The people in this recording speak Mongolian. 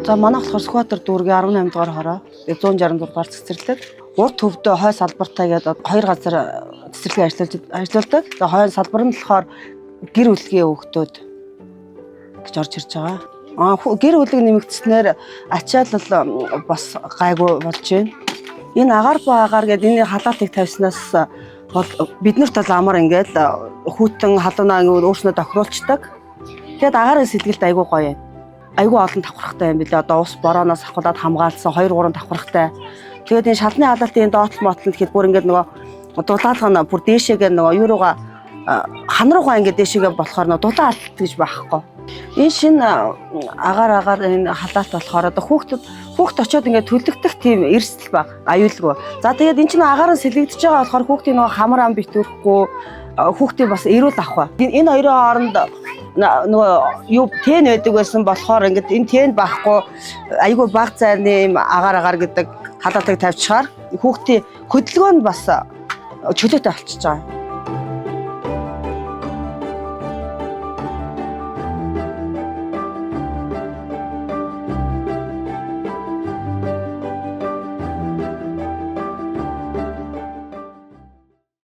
За манай болохоор Сүхбаатар дүүргийн 18 дугаар хороо 166 дугаар цэцэрлэг. Урд төвдөө хой салбартай гэдэг хоёр газар цэцэрлэгийг ажиллаулдаг. За хойно салбар нь болохоор гэр бүлийн хүүхдүүд гэж орж ирж байгаа. Гэр бүлийг нэмэгдснээр ачаалал бас гайгүй болж байна. Энэ агаар ба агаар гэдэг энэ халаатыг тавьснаас биднэрт бол амар ингээд хүүтэн халуунаа өөрснөө тохируулцдаг. Тэгэд агарын сэтгэлд айгүй гоё. Айгүй олон давхархтай юм билээ. Одоо ус борооноос ахуулаад хамгаалсан 2-3 давхархтай. Тэгээд энэ шалны халаалтын доотл мотлол гэхэд бүр ингээд нөгөө дулаалга бүр дээшээгээ нөгөө юу руугаа хан руугаа ингээд дээшээгээ болохоор нөгөө дулаан алт гэж байхгүй. Энэ шинэ агаар энэ халаалт болохоор одоо хүүхд очиод ингээд төлөгдөх тийм эрсдэл баг аюулгүй. За тэгээд энэ чинь агаар нь сэлгэгдэж байгаа болохоор хүүхдийн нөгөө хамар ам битүүрэхгүй хүүхдийн бас эрүүл авах ба. Энэ хоёрын хооронд нөгөө юу тэн байдаг байсан болохоор ингээд энэ тэн байхгүй айгүй баг зайны юм агаар гэдэг халаатыг тавьчихаар хүүхдийн хөдөлгөөн бас чөлөөтэй болчихж байгаа.